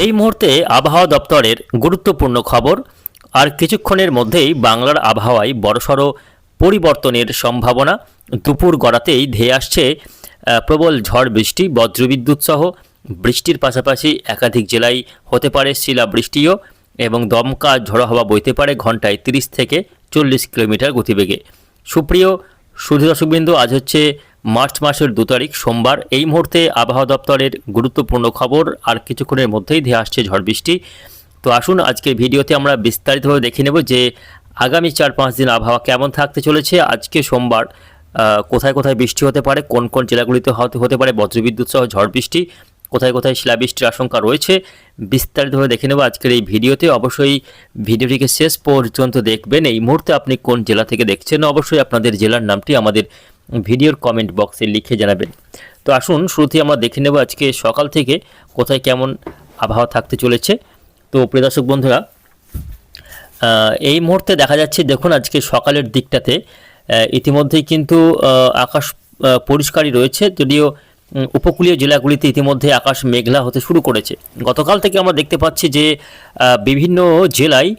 এই মুহূর্তে আবহাওয়া দপ্তরের গুরুত্বপূর্ণ খবর। আর কিছুক্ষণের মধ্যেই বাংলার আবহাওয়ায় বড়সড় পরিবর্তনের সম্ভাবনা। দুপুর গড়াতেই ধেয়ে আসছে প্রবল ঝড় বৃষ্টি, বজ্রবিদ্যুৎ সহ বৃষ্টির পাশাপাশি একাধিক জেলায় হতে পারে শিলাবৃষ্টিও এবং দমকা ঝড়ো হাওয়া বইতে পারে ঘন্টায় 30 থেকে 40 কিলোমিটার গতিবেগে। সুপ্রিয় সুধী দর্শকবৃন্দ, আজ হচ্ছে মার্চ মাসের 2 তারিখ সোমবার। এই মুহূর্তে আবহাওয়া দপ্তরের গুরুত্বপূর্ণ খবর, আর কিছুক্ষণের মধ্যেই ধেয়ে আসছে ঝড় বৃষ্টি। তো আসুন আজকের ভিডিওতে আমরা বিস্তারিতভাবে দেখে নেব যে আগামী 4-5 দিন আবহাওয়া কেমন থাকতে চলেছে। আজকে সোমবার কোথায় কোথায় বৃষ্টি হতে পারে, কোন কোন জেলাগুলিতে হতে পারে বজ্রবিদ্যুৎ সহ ঝড় বৃষ্টি, কোথায় কোথায় শিলাবৃষ্টির আশঙ্কা রয়েছে, বিস্তারিতভাবে দেখে নেব আজকের এই ভিডিওতে। অবশ্যই ভিডিওটিকে শেষ পর্যন্ত দেখবেন। এই মুহূর্তে আপনি কোন জেলা থেকে দেখছেন, অবশ্যই আপনাদের জেলার নামটি আমাদের ভিডিওর কমেন্ট বক্সে লিখে জানাবেন। তো আসুন শুরুতেই আমরা দেখে নেব আজকে সকাল থেকে কোথায় কেমন আবহাওয়া থাকতে চলেছে। তো প্রিয় দর্শক বন্ধুরা, এই মুহূর্তে দেখা যাচ্ছে, দেখুন আজকে সকালের দিকটাতে ইতিমধ্যেই কিন্তু আকাশ পরিষ্কারই রয়েছে, যদিও উপকূলীয় জেলাগুলিতে ইতিমধ্যে আকাশ মেঘলা হতে শুরু করেছে। গতকাল থেকে আমরা দেখতে পাচ্ছি যে বিভিন্ন জেলায়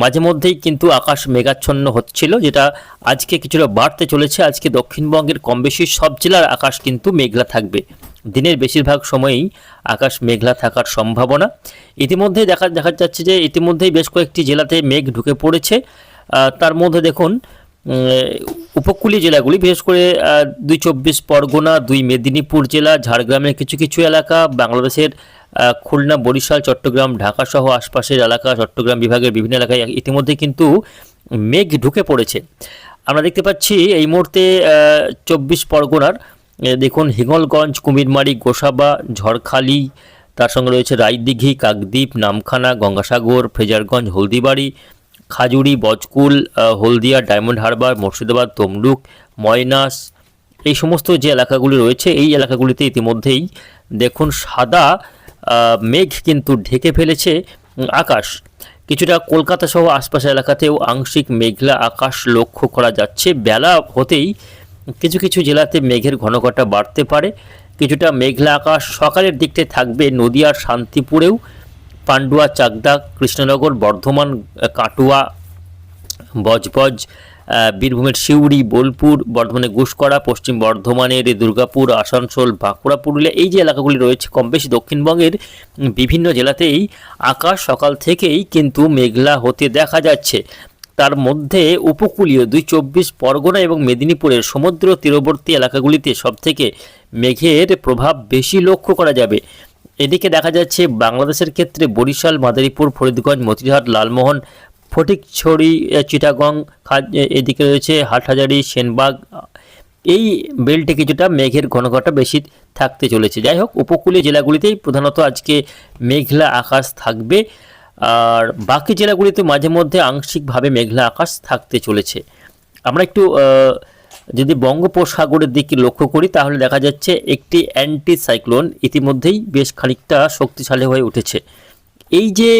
মাঝে মধ্যেই কিন্তু আকাশ মেঘাচ্ছন্ন হচ্ছিল, যেটা আজকে কিছুটা বাড়তে চলেছে। আজকে দক্ষিণবঙ্গের কম বেশি সব জেলার আকাশ কিন্তু মেঘলা থাকবে। দিনের বেশিরভাগ সময়ই আকাশ মেঘলা থাকার সম্ভাবনা। ইতিমধ্যেই দেখা যাচ্ছে যে ইতিমধ্যেই বেশ কয়েকটি জেলাতে মেঘ ঢুকে পড়েছে। তার মধ্যে দেখুন উপকূলীয় জেলাগুলি, বিশেষ করে 2 চব্বিশ পরগনা, 2 মেদিনীপুর জেলা, ঝাড়গ্রামের কিছু কিছু এলাকা, বাংলাদেশের খুলনা, বরিশাল, চট্টগ্রাম, ঢাকা সহ আশপাশের এলাকা, চট্টগ্রাম বিভাগের বিভিন্ন এলাকায় ইতিমধ্যে কিন্তু মেঘ ঢুকে পড়েছে। আমরা দেখতে পাচ্ছি এই মুহূর্তে 24 পরগনার দেখুন হিঙ্গলগঞ্জ, কুমিরমারি, গোসাবা, ঝড়খালি, তার সঙ্গে রয়েছে রায়দিঘি, কাকদ্বীপ, নামখানা, গঙ্গাসাগর, ফ্রেজারগঞ্জ, হলদিবাড়ি, খাজুরি, বজকুল, হলদিয়া, ডায়মন্ড হারবার, মুর্শিদাবাদ, তমলুক, ময়নাস, এই সমস্ত যে এলাকাগুলি রয়েছে এই এলাকাগুলিতে ইতিমধ্যেই দেখুন সাদা মেঘ কিন্তু ঢেকে ফেলেছে আকাশ। কিছুটা কলকাতা সহ আশপাশের এলাকাতেও আংশিক মেঘলা আকাশ লক্ষ্য করা যাচ্ছে। বেলা হতেই কিছু কিছু জেলাতে মেঘের ঘনঘটা বাড়তে পারে। কিছুটা মেঘলা আকাশ সকালের দিকটায় থাকবে নদিয়ার শান্তিপুরেও, পান্ডুয়া, চাকদা, কৃষ্ণনগর, বর্ধমান, কাটুয়া, বজবজ, বীরভূমের সিউড়ি, বোলপুর, বর্ধমানের গুসকরা, পশ্চিম বর্ধমানের দুর্গাপুর, আসানসোল, বাঁকুড়া, পুরুলিয়া, এই যে এলাকাগুলি রয়েছে কম বেশি দক্ষিণবঙ্গের বিভিন্ন জেলাতেই আকাশ সকাল থেকেই কিন্তু মেঘলা হতে দেখা যাচ্ছে। তার মধ্যে উপকূলীয় 2 চব্বিশ পরগনা এবং মেদিনীপুরের সমুদ্র তীরবর্তী এলাকাগুলিতে সবথেকে মেঘের প্রভাব বেশি লক্ষ্য করা যাবে। এদিকে দেখা যাচ্ছে বাংলাদেশের ক্ষেত্রে বরিশাল, মাদারীপুর, ফরিদগঞ্জ, মতিরহাট, লালমোহন, ফটিকছড়ি, চিটাগং, এদিকে রয়েছে হাটহাজারী, সেনবাগ, এই বেল্টে কিছুটা মেঘের ঘনঘটা বেশি থাকতে চলেছে। যাই হোক, উপকূলীয় জেলাগুলিতেই প্রধানত আজকে মেঘলা আকাশ থাকবে, আর বাকি জেলাগুলিতে মাঝে মধ্যে আংশিকভাবে মেঘলা আকাশ থাকতে চলেছে। আমরা একটু যদি বঙ্গোপসাগরের দিকে লক্ষ্য করি তাহলে দেখা যাচ্ছে একটি অ্যান্টি সাইক্লোন ইতিমধ্যেই বেশ খানিকটা শক্তিশালী হয়ে উঠেছে। এই যে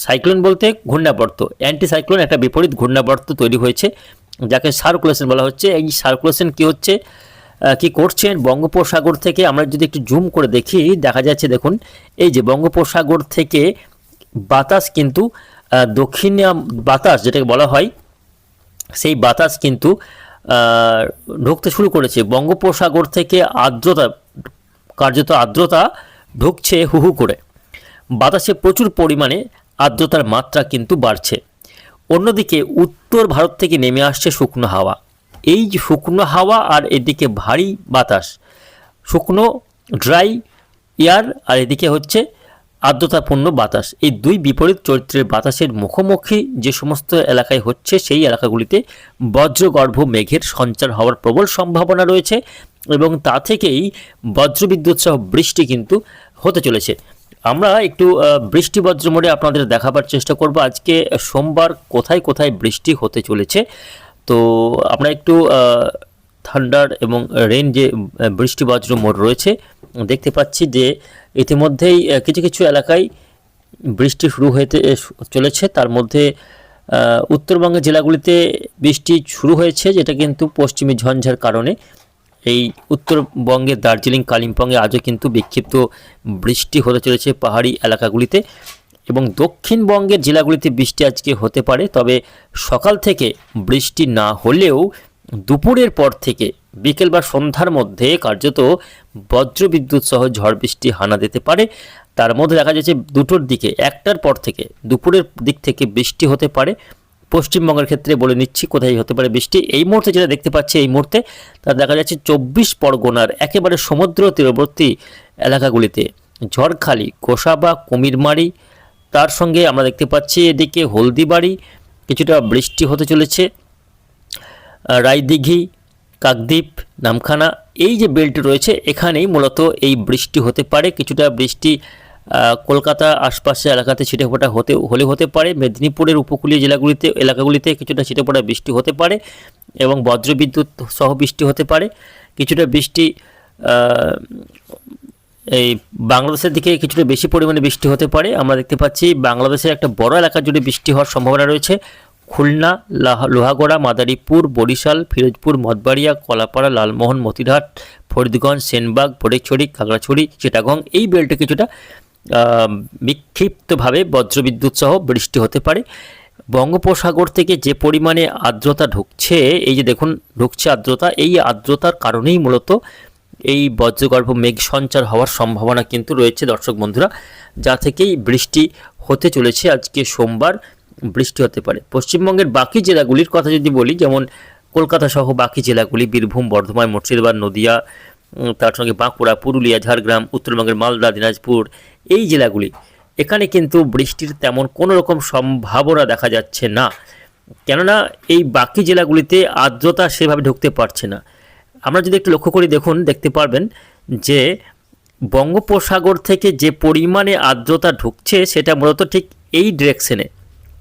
সাইক্লোন বলতে ঘূর্ণাবর্ত, অ্যান্টি সাইক্লোন একটা বিপরীত ঘূর্ণাবর্ত তৈরি হয়েছে, যাকে সার্কুলেশন বলা হচ্ছে। এই সার্কুলেশন কি করছে বঙ্গোপসাগর থেকে আমরা যদি একটু জুম করে দেখি, দেখা যাচ্ছে দেখুন এই যে বঙ্গোপসাগর থেকে বাতাস কিন্তু দক্ষিণে বাতাস যেটাকে বলা হয়, সেই বাতাস কিন্তু ঢুকতে শুরু করেছে। বঙ্গোপসাগর থেকে কার্যত আর্দ্রতা ঢুকছে হু হু করে। বাতাসে প্রচুর পরিমাণে আর্দ্রতার মাত্রা কিন্তু বাড়ছে। অন্যদিকে উত্তর ভারত থেকে নেমে আসছে শুকনো হাওয়া। এই যে শুকনো হাওয়া আর এদিকে ভারী বাতাস, শুকনো ড্রাই এয়ার আর এদিকে হচ্ছে আর্দ্রতাপূর্ণ বাতাস, এই দুই বিপরীত চরিত্রের বাতাসের মুখোমুখি যে সমস্ত এলাকায় হচ্ছে সেই এলাকাগুলিতে বজ্রগর্ভ মেঘের সঞ্চার হওয়ার প্রবল সম্ভাবনা রয়েছে এবং তা থেকেই বজ্রবিদ্যুৎ সহ বৃষ্টি কিন্তু হতে চলেছে। আমরা একটু বৃষ্টি বজ্র মোডে আপনাদের দেখাবার চেষ্টা করব আজকে সোমবার কোথায় কোথায় বৃষ্টি হতে চলেছে। তো আমরা একটু থান্ডার এবং রেন যে বৃষ্টি বজ্র মোড রয়েছে দেখতে পাচ্ছি যে ইতিমধ্যেই কিছু কিছু এলাকায় বৃষ্টি শুরু হতে চলেছে। তার মধ্যে উত্তরবঙ্গের জেলাগুলিতে বৃষ্টি শুরু হয়েছে, যেটা কিন্তু পশ্চিমী ঝঞ্ঝার কারণে এই উত্তরবঙ্গের দার্জিলিং কালিম্পংয়ে আজও কিন্তু বিক্ষিপ্ত বৃষ্টি হতে চলেছে পাহাড়ি এলাকাগুলিতে, এবং দক্ষিণবঙ্গের জেলাগুলিতে বৃষ্টি আজকে হতে পারে। তবে সকাল থেকে বৃষ্টি না হলেও দুপুরের পর থেকে বিকেল বা সন্ধ্যার মধ্যে কার্যত বজ্রবিদ্যুৎ সহ ঝড় বৃষ্টি হানা দিতে পারে। তার মধ্যে দেখা যাচ্ছে দুটোর দিকে, একটার পর থেকে দুপুরের দিক থেকে বৃষ্টি হতে পারে। পশ্চিমবঙ্গের ক্ষেত্রে বলে নিচ্ছি কোথায় হতে পারে বৃষ্টি। এই মুহূর্তে যেটা দেখতে পাচ্ছি এই মুহূর্তে তা দেখা যাচ্ছে 24 পরগনার একেবারে সমুদ্র তীরবর্তী এলাকাগুলিতে ঝড়খালি, গোসাবা, কুমিরমারি, তার সঙ্গে আমরা দেখতে পাচ্ছি এদিকে হলদিবাড়ি কিছুটা বৃষ্টি হতে চলেছে। রায়দিঘি, কাকদ্বীপ, নামখানা, এই যে বেল্ট রয়েছে এখানেই মূলত এই বৃষ্টি হতে পারে। কিছুটা বৃষ্টি কলকাতা আশপাশের এলাকাতে ছিটেফোঁটা হতে পারে। মেদিনীপুরের উপকূলীয় এলাকাগুলিতে কিছুটা ছিটেফোঁটা বৃষ্টি হতে পারে এবং বজ্রবিদ্যুৎ সহ বৃষ্টি হতে পারে। কিছুটা বৃষ্টি এই বাংলাদেশের দিকে কিছুটা বেশি পরিমাণে বৃষ্টি হতে পারে। আমরা দেখতে পাচ্ছি বাংলাদেশের একটা বড় এলাকা জুড়ে বৃষ্টি হওয়ার সম্ভাবনা রয়েছে। খুলনা, লোহাগড়া, মাদারীপুর, বরিশাল, ফিরোজপুর, মঠবাড়িয়া, কলাপাড়া, লালমোহন, মতিরহাট, ফরিদগঞ্জ, সেনবাগ, ফটিকছড়ি, খাগড়াছড়ি, চিটাগং, এই বেল্টে কিছুটা বিক্ষিপ্তভাবে বজ্রবিদ্যুৎ সহ বৃষ্টি হতে পারে। বঙ্গোপসাগর থেকে যে পরিমাণে আর্দ্রতা ঢুকছে, এই যে দেখুন ঢুকছে আর্দ্রতা, এই আর্দ্রতার কারণেই মূলত এই বজ্রগর্ভ মেঘ সঞ্চার হওয়ার সম্ভাবনা কিন্তু রয়েছে দর্শক বন্ধুরা, যা থেকেই বৃষ্টি হতে চলেছে। আজকে সোমবার বৃষ্টি হতে পারে। পশ্চিমবঙ্গের বাকি জেলাগুলির কথা যদি বলি, যেমন কলকাতা সহ বাকি জেলাগুলি, বীরভূম, বর্ধমান, মুর্শিদাবাদ, নদিয়া, তার সঙ্গে বাঁকুড়া, পুরুলিয়া, ঝাড়গ্রাম, উত্তরবঙ্গের মালদা, দিনাজপুর, এই জেলাগুলি, এখানে কিন্তু বৃষ্টির তেমন কোনো রকম সম্ভাবনা দেখা যাচ্ছে না। কেননা এই বাকি জেলাগুলিতে আর্দ্রতা সেভাবে ঢুকতে পারছে না। আমরা যদি একটু লক্ষ্য করি, দেখতে পারবেন যে বঙ্গোপসাগর থেকে যে পরিমাণে আর্দ্রতা ঢুকছে সেটা মূলত ঠিক এই ডিরেকশনে,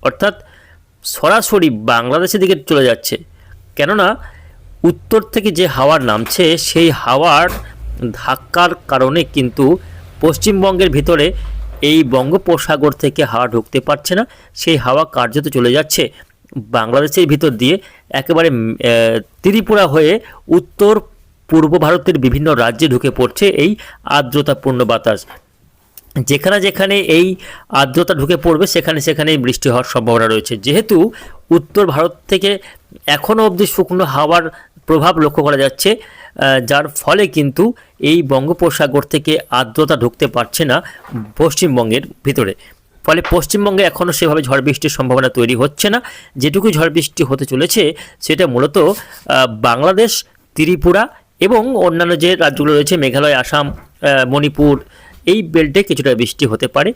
অর্থাৎ সরাসরি বাংলাদেশের দিকে চলে যাচ্ছে। কেননা উত্তর থেকে যে হাওয়ার নামছে সেই হাওয়ার ধাক্কার কারণে কিন্তু পশ্চিমবঙ্গের ভিতরে এই বঙ্গোপসাগর থেকে হাওয়া ঢুকতে পারছে না। সেই হাওয়া কার্যত চলে যাচ্ছে বাংলাদেশের ভিতর দিয়ে একেবারে ত্রিপুরা হয়ে উত্তর পূর্ব ভারতের বিভিন্ন রাজ্যে ঢুকে পড়ছে এই আর্দ্রতাপূর্ণ বাতাস। যেখানে যেখানে এই আর্দ্রতা ঢুকে পড়বে সেখানেই বৃষ্টি হওয়ার সম্ভাবনা রয়েছে। যেহেতু উত্তর ভারত থেকে এখনও অবধি শুকনো হাওয়ার প্রভাব লক্ষ্য করা যাচ্ছে, যার ফলে কিন্তু এই বঙ্গোপসাগর থেকে আর্দ্রতা ঢুকতে পারছে না পশ্চিমবঙ্গের ভিতরে। ফলে পশ্চিমবঙ্গে এখনও সেভাবে ঝড় বৃষ্টির সম্ভাবনা তৈরি হচ্ছে না। যেটুকু ঝড় বৃষ্টি হতে চলেছে সেটা মূলত বাংলাদেশ, ত্রিপুরা এবং অন্যান্য যে রাজ্যগুলো রয়েছে, মেঘালয়, আসাম, মণিপুর, এই বেল্টে কিছুটা বৃষ্টি হতে পারে।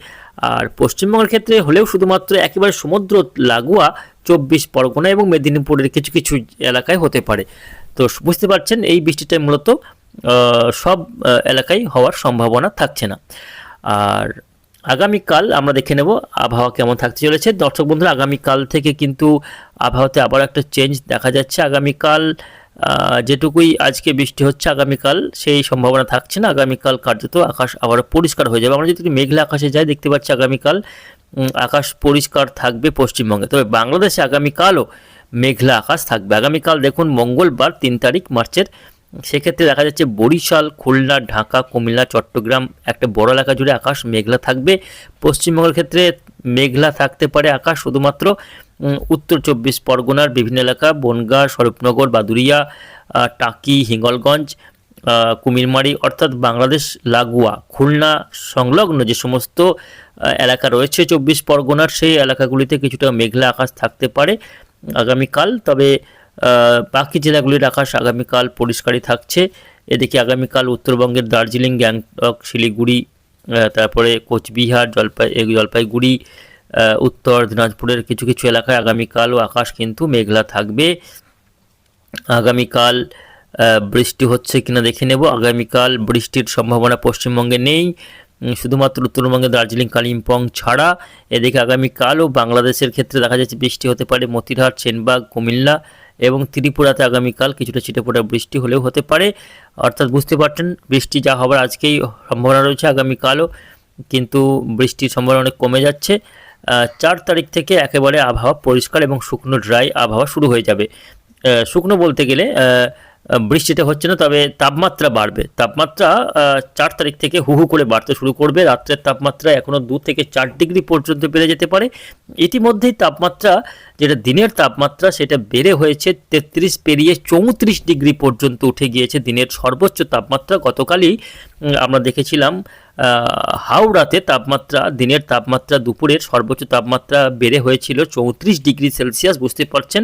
আর পশ্চিমবঙ্গের ক্ষেত্রে হলেও শুধুমাত্র একেবারে সমুদ্র লাগোয়া 24 পরগনা এবং মেদিনীপুরের কিছু কিছু এলাকায় হতে পারে। তো বুঝতে পারছেন এই বৃষ্টিটা মূলত সব এলাকায় হওয়ার সম্ভাবনা থাকছে না। আর আগামীকাল আমরা দেখে নেব আবহাওয়া কেমন থাকতে চলেছে। দর্শক বন্ধুরা, আগামীকাল থেকে কিন্তু আবহাওয়াতে আবার একটা চেঞ্জ দেখা যাচ্ছে। আগামীকাল যেটুকুই আজকে বৃষ্টি হচ্ছে, আগামীকাল সেই সম্ভাবনা থাকছে না। আগামীকাল কার্যত আকাশ আবার পরিষ্কার হয়ে যাবে। আমরা যদি মেঘলা আকাশে যাই দেখতে পাচ্ছি আগামীকাল আকাশ পরিষ্কার থাকবে পশ্চিমবঙ্গে। তবে বাংলাদেশে আগামীকালও মেঘলা আকাশ থাকবে। আগামীকাল দেখুন মঙ্গলবার 3 তারিখ মার্চের, সেক্ষেত্রে দেখা যাচ্ছে বরিশাল, খুলনা, ঢাকা, কুমিল্লা, চট্টগ্রাম একটা বড় এলাকা জুড়ে আকাশ মেঘলা থাকবে। পশ্চিমবঙ্গের ক্ষেত্রে মেঘলা থাকতে পারে আকাশ শুধুমাত্র উত্তর 24 পরগনার বিভিন্ন এলাকা, বনগাঁ, স্বরূপনগর, বাদুরিয়া, টাকি, হিঙ্গলগঞ্জ, কুমিরমারি, অর্থাৎ বাংলাদেশ লাগোয়া খুলনা সংলগ্ন যে সমস্ত এলাকা রয়েছে 24 পরগনার, সেই এলাকাগুলিতে কিছুটা মেঘলা আকাশ থাকতে পারে আগামীকাল। তবে বাকি জেলাগুলির আকাশ আগামীকাল পরিষ্কারই থাকছে। এদিকে আগামীকাল উত্তরবঙ্গের দার্জিলিং, গ্যাংটক, শিলিগুড়ি, তারপরে কোচবিহার, জলপাইগুড়ি, উত্তর দিনাজপুরের কিছু কিছু এলাকায় আগামীকালও আকাশ কিন্তু মেঘলা থাকবে। আগামীকাল বৃষ্টি হচ্ছে কিনা দেখে নেব। আগামীকাল বৃষ্টির সম্ভাবনা পশ্চিমবঙ্গে নেই, শুধুমাত্র উত্তরবঙ্গে দার্জিলিং, কালিম্পং ছাড়া। এদিকে আগামীকালও বাংলাদেশের ক্ষেত্রে দেখা যাচ্ছে বৃষ্টি হতে পারে মতিরহাট, সেনবাগ, কুমিল্লা এবং ত্রিপুরাতে আগামীকাল কিছুটা ছিটেফোঁটা বৃষ্টি হলেও হতে পারে। অর্থাৎ বুঝতে পারছেন বৃষ্টি যা হবার আজকেই সম্ভাবনা রয়েছে, আগামীকালও কিন্তু বৃষ্টির সম্ভাবনা অনেক কমে যাচ্ছে। 4 তারিখ থেকে একেবারে আবহাওয়া পরিষ্কার এবং শুকনো ড্রাই আবহাওয়া শুরু হয়ে যাবে। শুকনো বলতে গেলে বৃষ্টিটা হচ্ছে না, তবে তাপমাত্রা বাড়বে। তাপমাত্রা 4 তারিখ থেকে হু হু করে বাড়তে শুরু করবে। রাত্রের তাপমাত্রা এখনও 2 থেকে 4 ডিগ্রি পর্যন্ত বেড়ে যেতে পারে। ইতিমধ্যেই তাপমাত্রা, যেটা দিনের তাপমাত্রা, সেটা বেড়ে হয়েছে 33 পেরিয়ে 34 ডিগ্রি পর্যন্ত উঠে গিয়েছে দিনের সর্বোচ্চ তাপমাত্রা। গতকালই আমরা দেখেছিলাম হাওড়াতে তাপমাত্রা, দিনের তাপমাত্রা, দুপুরের সর্বোচ্চ তাপমাত্রা বেড়ে হয়েছিল 34 ডিগ্রি সেলসিয়াস। বুঝতে পারছেন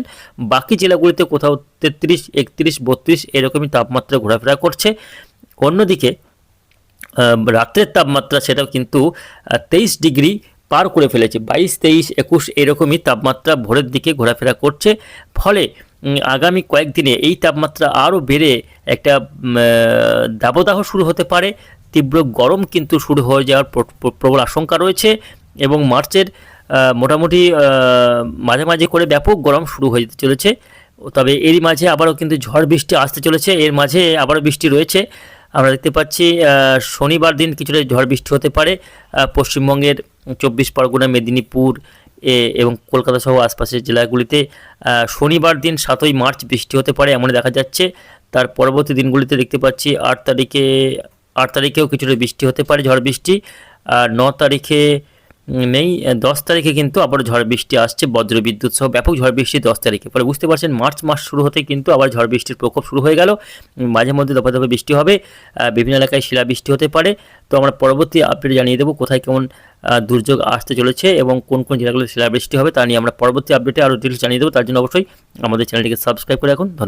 বাকি জেলাগুলিতে কোথাও 33, 31, 32 এরকমই তাপমাত্রা ঘোরাফেরা করছে। অন্যদিকে রাত্রের তাপমাত্রা সেটাও কিন্তু 23 ডিগ্রি পার করে ফেলেছে। 22, 23, 21 এরকমই তাপমাত্রা ভোরের দিকে ঘোরাফেরা করছে। ফলে আগামী কয়েকদিনে এই তাপমাত্রা আরও বেড়ে একটা দাবদাহ শুরু হতে পারে। তীব্র গরম কিন্তু শুরু হয়ে যাওয়ার প্রবল আশঙ্কা রয়েছে এবং মার্চের মোটামুটি মাঝে করে ব্যাপক গরম শুরু হয়ে যেতে চলেছে। তবে এরই মাঝে আবারও কিন্তু ঝড় বৃষ্টি আসতে চলেছে। এর মাঝে আবারও বৃষ্টি রয়েছে। আমরা দেখতে পাচ্ছি শনিবার দিন কিছুটা ঝড় বৃষ্টি হতে পারে পশ্চিমবঙ্গের 24 পরগনা, মেদিনীপুর এবং কলকাতা সহ আশপাশের জেলাগুলিতে। শনিবার দিন 7ই মার্চ বৃষ্টি হতে পারে এমনই দেখা যাচ্ছে। তার পরবর্তী দিনগুলিতে দেখতে পাচ্ছি 8 তারিখেও কিছুটা বৃষ্টি হতে পারে, ঝড় বৃষ্টি। আর 9 তারিখে নেই, 10 তারিখে কিন্তু আবার ঝড় বৃষ্টি আসছে, বজ্রবিদ্যুৎ সহ ব্যাপক ঝড় বৃষ্টি 10 তারিখে। ফলে বুঝতে পারছেন মার্চ মাস শুরু হতে কিন্তু আবার ঝড় বৃষ্টির প্রকোপ শুরু হয়ে গেল। মাঝে মধ্যে দফা দফা বৃষ্টি হবে, বিভিন্ন এলাকায় শিলাবৃষ্টি হতে পারে। তো আমরা পরবর্তী আপডেট জানিয়ে দেবো কোথায় কেমন দুর্যোগ আসতে চলেছে এবং কোন কোন জেলাগুলোতে শিলাবৃষ্টি হবে তা নিয়ে আমরা পরবর্তী আপডেটে আরও ডিটেলস জানিয়ে দেবো। তার জন্য অবশ্যই আমাদের চ্যানেলটিকে সাবস্ক্রাইব করে রাখুন। ধন্যবাদ।